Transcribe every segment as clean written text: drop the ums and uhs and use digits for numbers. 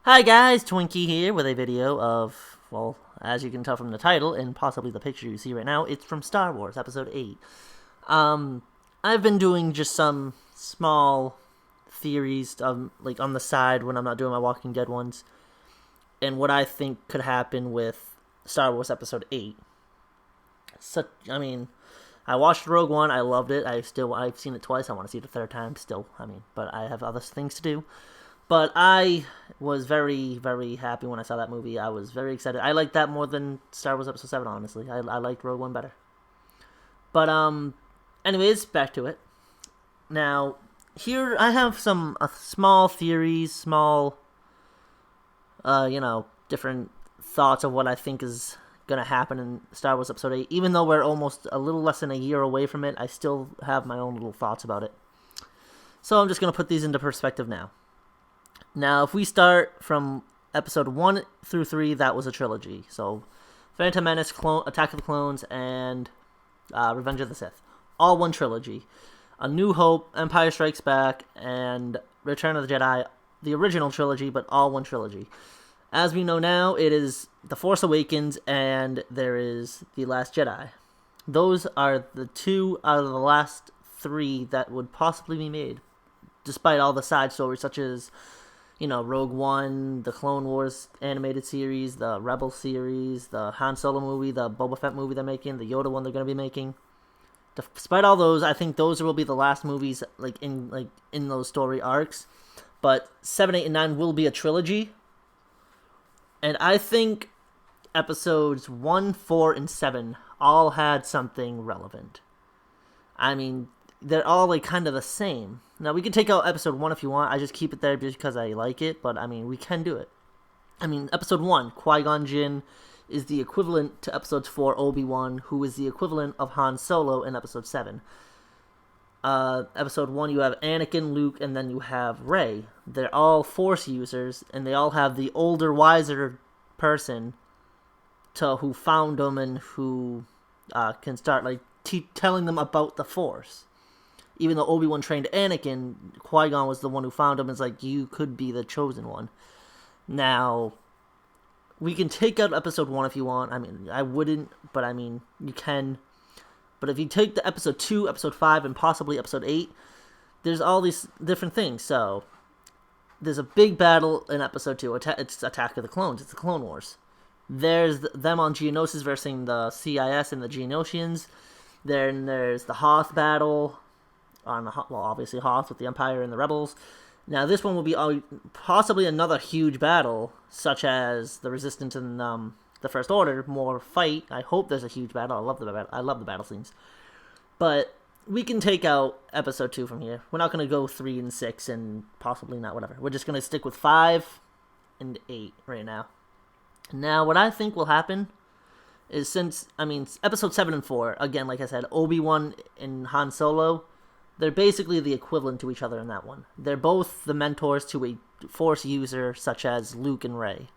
Hi guys, Twinkie here with a video of, well, as you can tell from the title and possibly the picture you see right now, it's from Star Wars Episode 8. I've been doing just some small theories, like on the side when I'm not doing my Walking Dead ones, and what I think could happen with Star Wars Episode 8. So, I watched Rogue One, I loved it, I've seen it twice, I want to see it a third time still, but I have other things to do. But I was very, very happy when I saw that movie. I was very excited. I liked that more than Star Wars Episode 7, honestly. I liked Rogue One better. But, anyways, back to it. Now, here I have some small theories, different thoughts of what I think is going to happen in Star Wars Episode 8. Even though we're almost a little less than a year away from it, I still have my own little thoughts about it. So I'm just going to put these into perspective now. Now, if we start from Episode 1 through 3, that was a trilogy. So, Phantom Menace, Attack of the Clones, and Revenge of the Sith. All one trilogy. A New Hope, Empire Strikes Back, and Return of the Jedi, the original trilogy, but all one trilogy. As we know now, it is The Force Awakens, and there is The Last Jedi. Those are the two out of the last three that would possibly be made, despite all the side stories such as Rogue One, the Clone Wars animated series, the Rebel series, the Han Solo movie, the Boba Fett movie they're making, the Yoda one they're going to be making. Despite all those, I think those will be the last movies in those story arcs. But 7, 8, and 9 will be a trilogy. And I think episodes 1, 4, and 7 all had something relevant. They're all kind of the same. Now, we can take out Episode 1 if you want. I just keep it there just because I like it, but, we can do it. Episode 1, Qui-Gon Jinn is the equivalent to Episode 4, Obi-Wan, who is the equivalent of Han Solo in Episode 7. Episode 1, you have Anakin, Luke, and then you have Rey. They're all Force users, and they all have the older, wiser person who found them and who can start, telling them about the Force. Even though Obi-Wan trained Anakin, Qui-Gon was the one who found him. It's you could be the chosen one. Now, we can take out Episode 1 if you want. I wouldn't, but you can. But if you take the Episode 2, Episode 5, and possibly Episode 8, there's all these different things. So, there's a big battle in Episode 2. It's Attack of the Clones. It's the Clone Wars. There's them on Geonosis versus the CIS and the Geonosians. Then there's the Hoth battle obviously Hoth with the Empire and the Rebels. Now, this one will be possibly another huge battle, such as the Resistance and the First Order. More fight. I hope there's a huge battle. I love the battle scenes. But we can take out Episode 2 from here. We're not going to go 3 and 6 and possibly not whatever. We're just going to stick with 5 and 8 right now. Now, what I think will happen is Episode 7 and 4, again, like I said, Obi-Wan and Han Solo, they're basically the equivalent to each other in that one. They're both the mentors to a Force user such as Luke and Rey.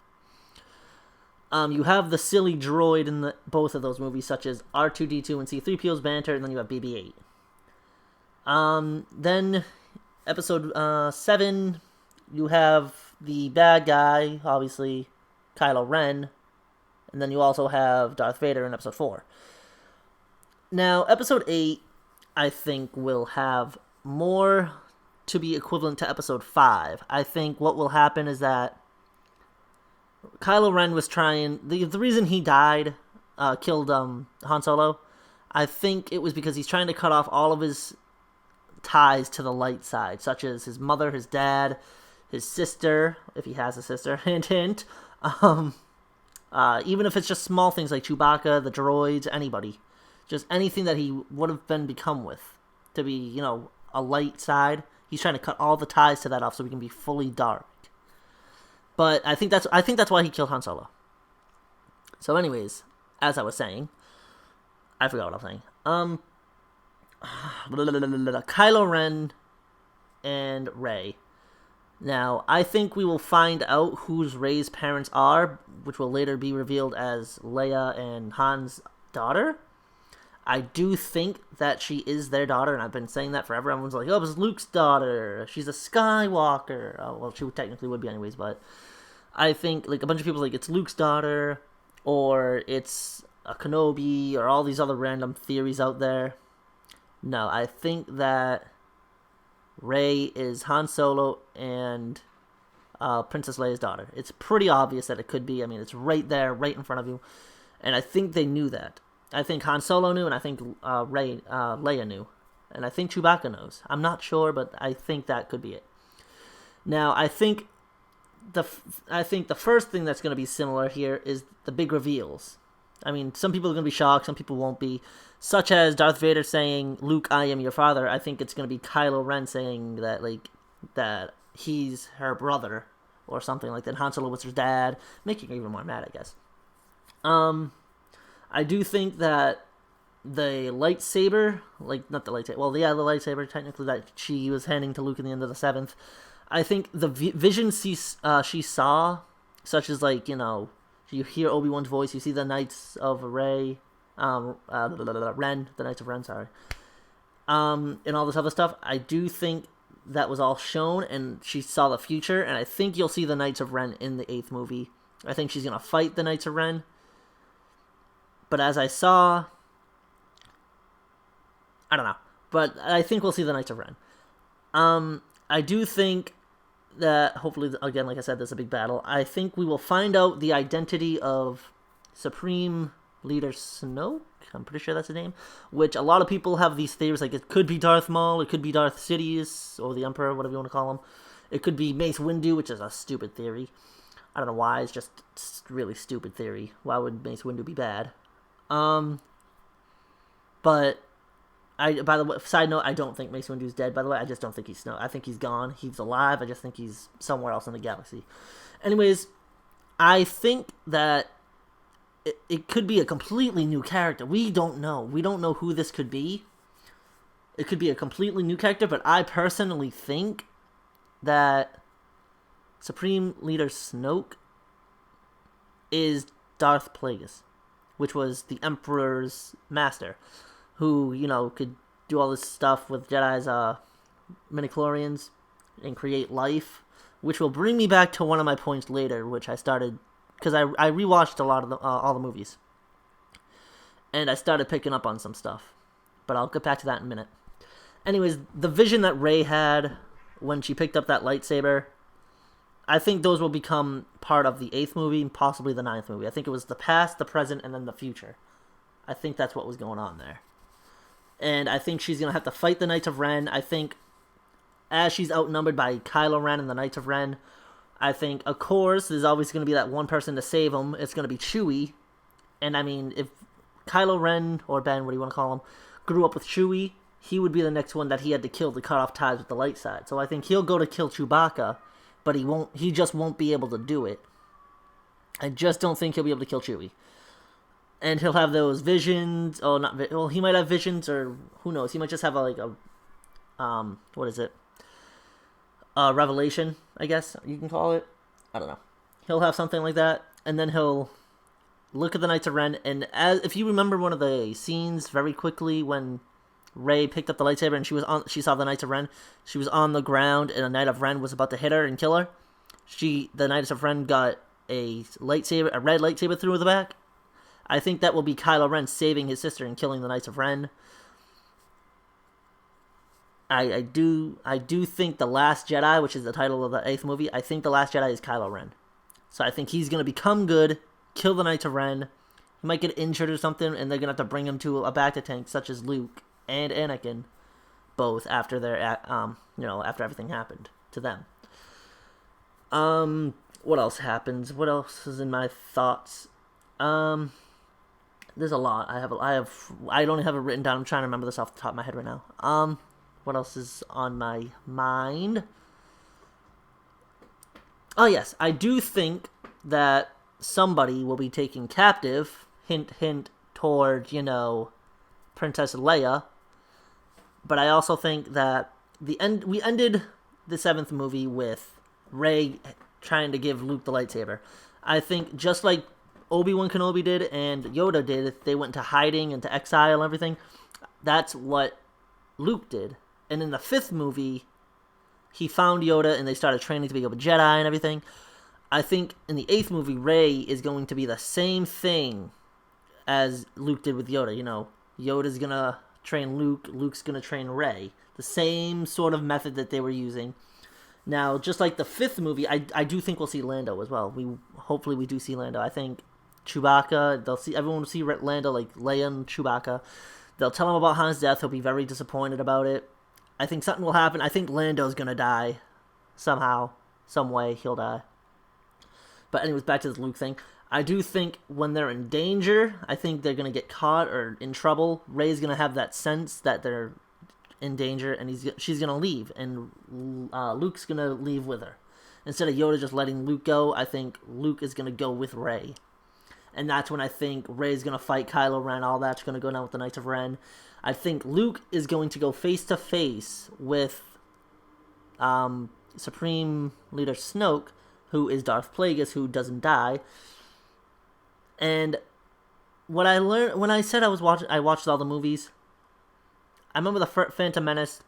You have the silly droid in both of those movies, such as R2-D2 and C-3PO's banter, and then you have BB-8. Then, Episode 7, you have the bad guy, obviously, Kylo Ren, and then you also have Darth Vader in Episode 4. Now, Episode 8, I think, will have more to be equivalent to Episode 5. I think what will happen is that Kylo Ren was trying... The reason he killed Han Solo, I think it was because he's trying to cut off all of his ties to the light side, such as his mother, his dad, his sister, if he has a sister, hint, hint. Even if it's just small things like Chewbacca, the droids, anybody. Just anything that he would have become with to be, a light side. He's trying to cut all the ties to that off so he can be fully dark. But I think that's why he killed Han Solo. So anyways, as I was saying, I forgot what I was saying. Kylo Ren and Rey. Now, I think we will find out whose Rey's parents are, which will later be revealed as Leia and Han's daughter. I do think that she is their daughter, and I've been saying that forever. Everyone's like, oh, it's Luke's daughter. She's a Skywalker. Oh, well, she technically would be anyways, but I think like a bunch of people like it's Luke's daughter, or it's a Kenobi, or all these other random theories out there. No, I think that Rey is Han Solo and Princess Leia's daughter. It's pretty obvious that it could be. I mean, it's right there, right in front of you, and I think they knew that. I think Han Solo knew, and I think Leia knew, and I think Chewbacca knows. I'm not sure, but I think that could be it. Now, I think the first thing that's going to be similar here is the big reveals. I mean, some people are going to be shocked, some people won't be. Such as Darth Vader saying, "Luke, I am your father." I think it's going to be Kylo Ren saying that he's her brother or something like that. Han Solo was her dad, making her even more mad, I guess. I do think that the lightsaber, not the lightsaber, the lightsaber technically that she was handing to Luke in the end of the seventh. I think the vision she saw, such as you hear Obi-Wan's voice, you see the Knights of Ren, the Knights of Ren, sorry, and all this other stuff. I do think that was all shown, and she saw the future, and I think you'll see the Knights of Ren in the 8th movie. I think she's gonna fight the Knights of Ren, but as I saw, I don't know, but I think we'll see the Knights of Ren. I do think that hopefully, again, like I said, there's a big battle. I think we will find out the identity of Supreme Leader Snoke. I'm pretty sure that's his name. Which a lot of people have these theories, like it could be Darth Maul, it could be Darth Sidious, or the Emperor, whatever you want to call him. It could be Mace Windu, which is a stupid theory. I don't know why, it's just really stupid theory. Why would Mace Windu be bad? But by the way, side note, I don't think Mace Windu's dead, by the way. I just don't think he's Snoke. I think he's gone. He's alive. I just think he's somewhere else in the galaxy. Anyways, I think that it could be a completely new character. We don't know. We don't know who this could be. It could be a completely new character, but I personally think that Supreme Leader Snoke is Darth Plagueis, which was the Emperor's master, who, could do all this stuff with Jedi's midichlorians and create life, which will bring me back to one of my points later, which I started, because I rewatched a lot of all the movies, and I started picking up on some stuff, but I'll get back to that in a minute. Anyways, the vision that Rey had when she picked up that lightsaber, I think those will become part of the 8th movie and possibly the 9th movie. I think it was the past, the present, and then the future. I think that's what was going on there. And I think she's going to have to fight the Knights of Ren. I think as she's outnumbered by Kylo Ren and the Knights of Ren, I think, of course, there's always going to be that one person to save them. It's going to be Chewie. And, I mean, if Kylo Ren, or Ben, what do you want to call him, grew up with Chewie, he would be the next one that he had to kill to cut off ties with the light side. So I think he'll go to kill Chewbacca, but he just won't be able to do it. I just don't think he'll be able to kill Chewie. And he'll have those visions. He might have visions, or who knows? He might just have a revelation, I guess you can call it. I don't know. He'll have something like that, and then he'll look at the Knights of Ren. And if you remember one of the scenes very quickly when Rey picked up the lightsaber and she saw the Knights of Ren. She was on the ground, and a Knight of Ren was about to hit her and kill her. The Knights of Ren got a red lightsaber through the back. I think that will be Kylo Ren saving his sister and killing the Knights of Ren. I do think The Last Jedi, which is the title of the 8th movie, I think The Last Jedi is Kylo Ren. So I think he's going to become good, kill the Knights of Ren. He might get injured or something, and they're going to have to bring him to a bacta tank, such as Luke and Anakin, both after after everything happened to them. What else happens? What else is in my thoughts? There's a lot. I don't have it written down. I'm trying to remember this off the top of my head right now. What else is on my mind? Oh yes, I do think that somebody will be taken captive. Hint, hint. Toward Princess Leia. But I also think that we ended the 7th movie with Rey trying to give Luke the lightsaber. I think just like Obi-Wan Kenobi did and Yoda did, they went into hiding, into exile and everything. That's what Luke did. And in the 5th movie, he found Yoda and they started training to become a Jedi and everything. I think in the 8th movie, Rey is going to be the same thing as Luke did with Yoda. Yoda's going to train Luke, Luke's going to train Rey. The same sort of method that they were using. Now, just like the 5th movie, I do think we'll see Lando as well. Hopefully we do see Lando. I think Chewbacca, everyone will see Lando, like Leia and Chewbacca. They'll tell him about Han's death. He'll be very disappointed about it. I think something will happen. I think Lando's going to die somehow, some way he'll die. But anyways, back to this Luke thing. I do think when they're in danger, I think they're going to get caught or in trouble. Rey's going to have that sense that they're in danger, and she's going to leave, and Luke's going to leave with her. Instead of Yoda just letting Luke go, I think Luke is going to go with Rey. And that's when I think Rey's going to fight Kylo Ren. All that's going to go down with the Knights of Ren. I think Luke is going to go face-to-face with Supreme Leader Snoke, who is Darth Plagueis, who doesn't die. And what I learned when I said I watched all the movies, I remember the Phantom Menace.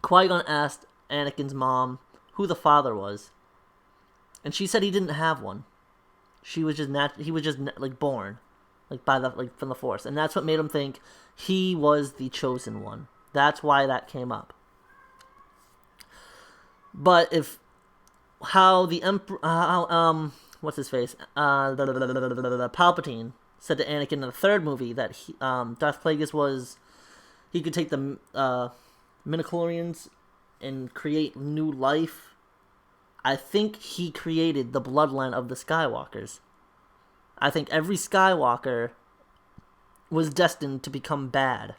Qui-Gon asked Anakin's mom who the father was, and she said he didn't have one. He was just born, from the Force, and that's what made him think he was the chosen one. That's why that came up. But what's his face? Palpatine said to Anakin in the 3rd movie that Darth Plagueis he could take the midichlorians and create new life. I think he created the bloodline of the Skywalkers. I think every Skywalker was destined to become bad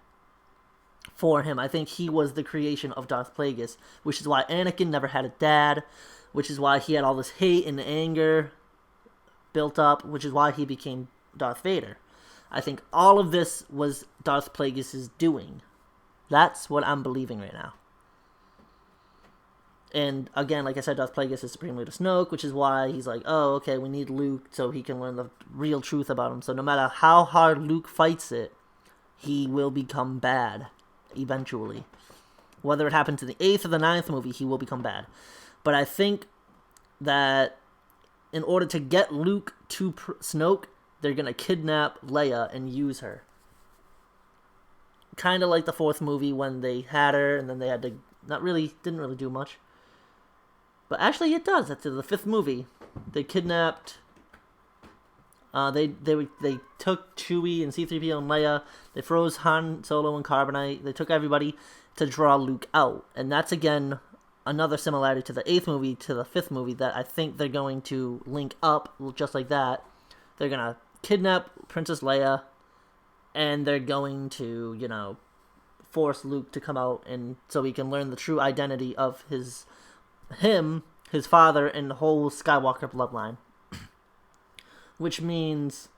for him. I think he was the creation of Darth Plagueis, which is why Anakin never had a dad, which is why he had all this hate and anger built up, which is why he became Darth Vader. I think all of this was Darth Plagueis' doing. That's what I'm believing right now. And again, like I said, Darth Plagueis is Supreme Leader Snoke, which is why he's like, oh, okay, we need Luke so he can learn the real truth about him. So no matter how hard Luke fights it, he will become bad eventually. Whether it happens in the 8th or the 9th movie, he will become bad. But I think that in order to get Luke to Snoke, they're going to kidnap Leia and use her. Kind of like the 4th movie when they had her and then they had to... didn't really do much. But actually it does. That's the 5th movie. They kidnapped... They took Chewie and C-3PO and Leia. They froze Han Solo and Carbonite. They took everybody to draw Luke out. And that's, again, another similarity to the 8th movie, to the 5th movie, that I think they're going to link up just like that. They're going to kidnap Princess Leia, and they're going to, force Luke to come out, and so he can learn the true identity of his father, and the whole Skywalker bloodline. Which means,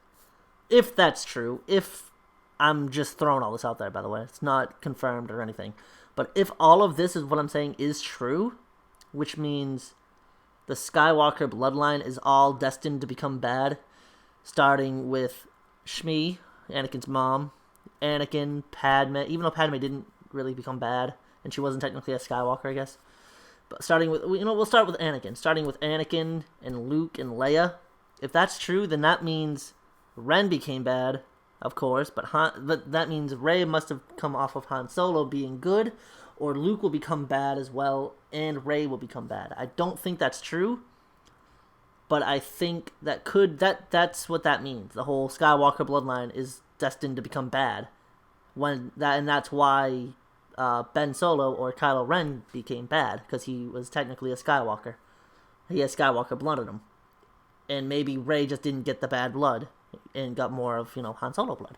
if that's true, if I'm just throwing all this out there, by the way, it's not confirmed or anything, but if all of this is what I'm saying is true, which means the Skywalker bloodline is all destined to become bad, starting with Shmi, Anakin's mom, Anakin, Padme, even though Padme didn't really become bad, and she wasn't technically a Skywalker, I guess. But starting with, we'll start with Anakin. Starting with Anakin and Luke and Leia. If that's true, then that means Ren became bad, of course, but that means Rey must have come off of Han Solo being good, or Luke will become bad as well, and Rey will become bad. I don't think that's true, but I think that's what that means. The whole Skywalker bloodline is destined to become bad, and that's why Ben Solo or Kylo Ren became bad, because he was technically a Skywalker. He has Skywalker blood in him. And maybe Rey just didn't get the bad blood and got more of, Han Solo blood.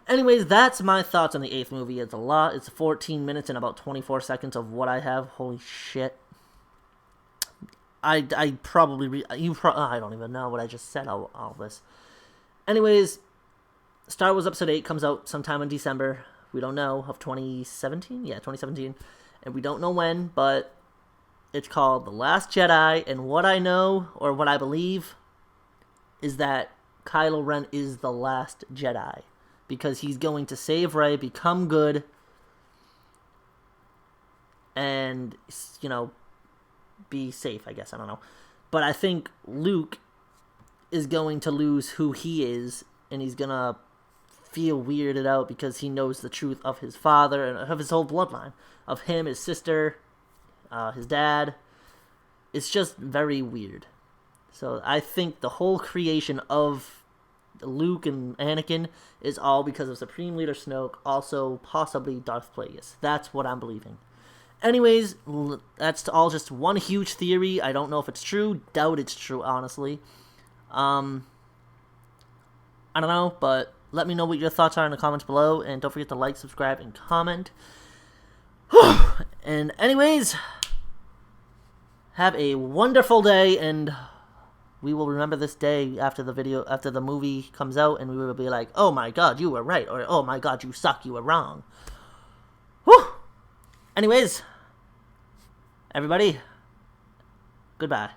Anyways, that's my thoughts on the 8th movie. It's a lot. It's 14 minutes and about 24 seconds of what I have. Holy shit. I don't even know what I just said, all this. Anyways, Star Wars Episode 8 comes out sometime in December. We don't know, of 2017? Yeah, 2017. And we don't know when, but it's called The Last Jedi, and what I know, or what I believe, is that Kylo Ren is the last Jedi. Because he's going to save Rey, become good, and, be safe, I guess. I don't know. But I think Luke is going to lose who he is, and he's going to feel weirded out because he knows the truth of his father and of his whole bloodline. Of him, his sister, his dad. It's just very weird. So I think the whole creation of Luke and Anakin is all because of Supreme Leader Snoke, also possibly Darth Plagueis. That's what I'm believing. Anyways, that's all just one huge theory. I don't know if it's true. Doubt it's true, honestly. I don't know, but let me know what your thoughts are in the comments below, and don't forget to like, subscribe, and comment. And anyways, have a wonderful day, and we will remember this day after the movie comes out, and we will be like, oh my god, you were right, or oh my god, you suck, you were wrong. Whew! Anyways, everybody, goodbye.